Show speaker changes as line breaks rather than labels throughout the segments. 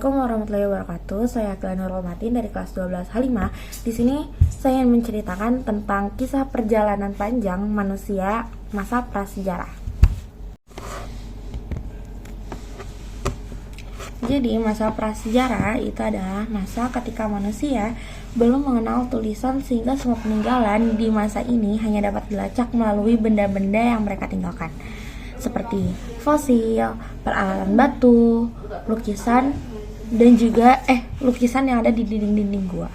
Assalamualaikum warahmatullahi wabarakatuh. Saya Akila Nurul Matin dari kelas 12 H5. Di sini saya ingin menceritakan tentang kisah perjalanan panjang manusia masa prasejarah. Jadi masa prasejarah itu adalah masa ketika manusia belum mengenal tulisan sehingga semua peninggalan di masa ini hanya dapat dilacak melalui benda-benda yang mereka tinggalkan, seperti fosil, peralatan batu, lukisan, dan juga lukisan yang ada di dinding-dinding gua.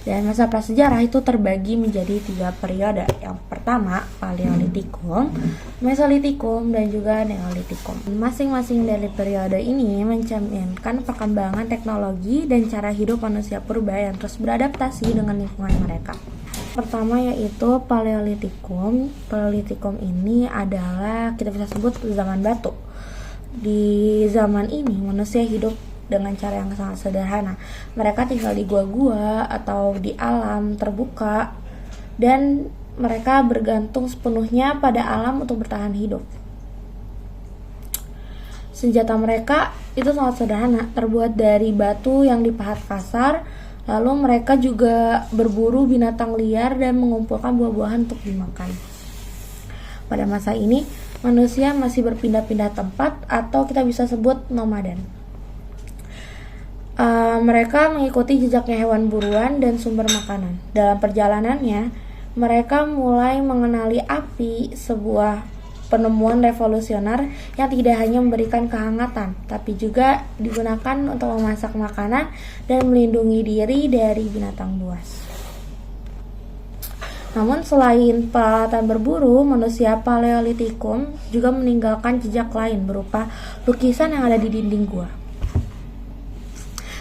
Dan masa prasejarah itu terbagi menjadi 3 periode. Yang pertama, Paleolitikum, Mesolitikum, dan juga Neolitikum. Masing-masing dari periode ini mencerminkan perkembangan teknologi dan cara hidup manusia purba yang terus beradaptasi dengan lingkungan mereka. Pertama yaitu Paleolitikum. Paleolitikum ini adalah kita bisa sebut zaman batu. Di zaman ini manusia hidup dengan cara yang sangat sederhana. Mereka tinggal di gua-gua atau di alam terbuka, dan mereka bergantung sepenuhnya pada alam untuk bertahan hidup. Senjata mereka itu sangat sederhana, terbuat dari batu yang dipahat kasar. Lalu mereka juga berburu binatang liar dan mengumpulkan buah-buahan untuk dimakan. Pada masa ini, manusia masih berpindah-pindah tempat atau kita bisa sebut nomaden. Mereka mengikuti jejaknya hewan buruan dan sumber makanan. Dalam perjalanannya, mereka mulai mengenali api, sebuah penemuan revolusioner yang tidak hanya memberikan kehangatan, tapi juga digunakan untuk memasak makanan dan melindungi diri dari binatang buas. Namun selain peralatan berburu, manusia Paleolitikum juga meninggalkan jejak lain berupa lukisan yang ada di dinding gua.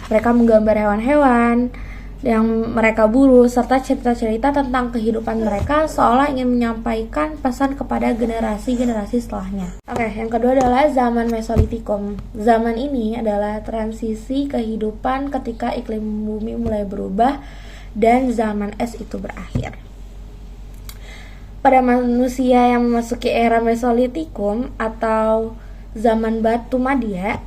Mereka menggambar hewan-hewan yang mereka buru serta cerita-cerita tentang kehidupan mereka seolah ingin menyampaikan pesan kepada generasi-generasi setelahnya. Yang kedua adalah zaman Mesolitikum. Zaman ini adalah transisi kehidupan ketika iklim bumi mulai berubah dan zaman es itu berakhir. Pada manusia yang memasuki era Mesolitikum atau zaman batu Madia,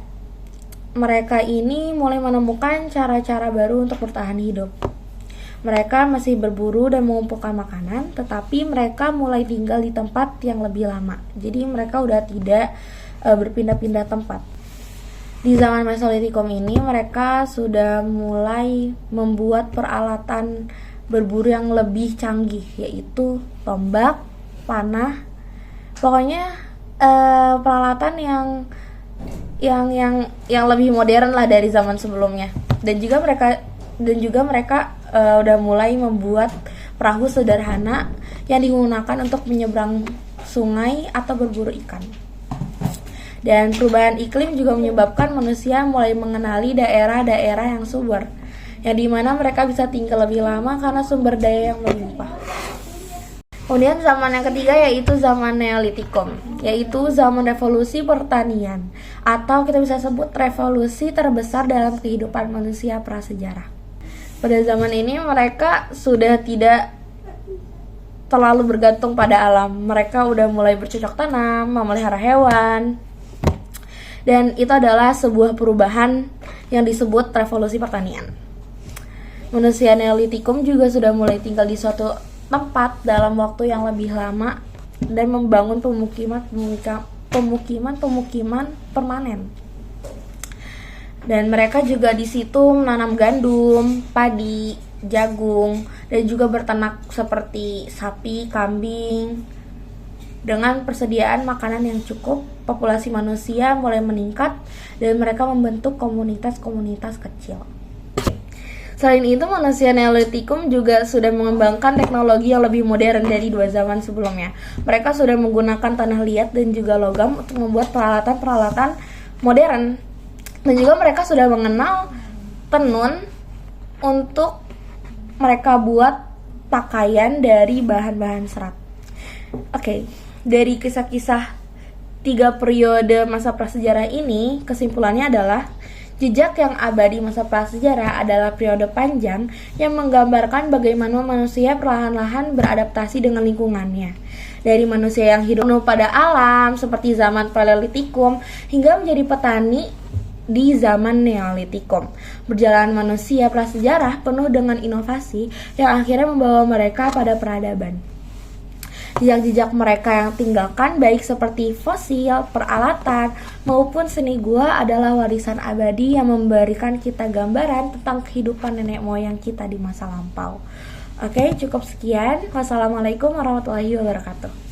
mereka ini mulai menemukan cara-cara baru untuk bertahan hidup. Mereka masih berburu dan mengumpulkan makanan, tetapi mereka mulai tinggal di tempat yang lebih lama. Jadi mereka udah tidak berpindah-pindah tempat. Di zaman Mesolitikum ini mereka sudah mulai membuat peralatan berburu yang lebih canggih, yaitu tombak, panah, pokoknya peralatan yang lebih modern lah dari zaman sebelumnya. Dan juga mereka udah mulai membuat perahu sederhana yang digunakan untuk menyeberang sungai atau berburu ikan. Dan perubahan iklim juga menyebabkan manusia mulai mengenali daerah-daerah yang subur, yang dimana mereka bisa tinggal lebih lama karena sumber daya yang melimpah. Kemudian zaman yang ketiga yaitu zaman Neolitikum, yaitu zaman revolusi pertanian, atau kita bisa sebut revolusi terbesar dalam kehidupan manusia prasejarah. Pada zaman ini mereka sudah tidak terlalu bergantung pada alam. Mereka udah mulai bercocok tanam, memelihara hewan, dan itu adalah sebuah perubahan yang disebut revolusi pertanian. Manusia Neolitikum juga sudah mulai tinggal di suatu tempat dalam waktu yang lebih lama dan membangun pemukiman permanen. Dan mereka juga di situ menanam gandum, padi, jagung, dan juga berternak seperti sapi, kambing. Dengan persediaan makanan yang cukup, populasi manusia mulai meningkat dan mereka membentuk komunitas-komunitas kecil. Selain itu, manusia Neolitikum juga sudah mengembangkan teknologi yang lebih modern dari 2 zaman sebelumnya. Mereka sudah menggunakan tanah liat dan juga logam untuk membuat peralatan-peralatan modern. Dan juga mereka sudah mengenal tenun untuk mereka buat pakaian dari bahan-bahan serat. Dari kisah-kisah 3 periode masa prasejarah ini, kesimpulannya adalah jejak yang abadi masa prasejarah adalah periode panjang yang menggambarkan bagaimana manusia perlahan-lahan beradaptasi dengan lingkungannya. Dari manusia yang hidup penuh pada alam seperti zaman Paleolitikum hingga menjadi petani di zaman Neolitikum. Berjalan manusia prasejarah penuh dengan inovasi yang akhirnya membawa mereka pada peradaban. Jejak-jejak mereka yang tinggalkan baik seperti fosil, peralatan, maupun seni gua adalah warisan abadi yang memberikan kita gambaran tentang kehidupan nenek moyang kita di masa lampau. Oke, cukup sekian. Wassalamualaikum warahmatullahi wabarakatuh.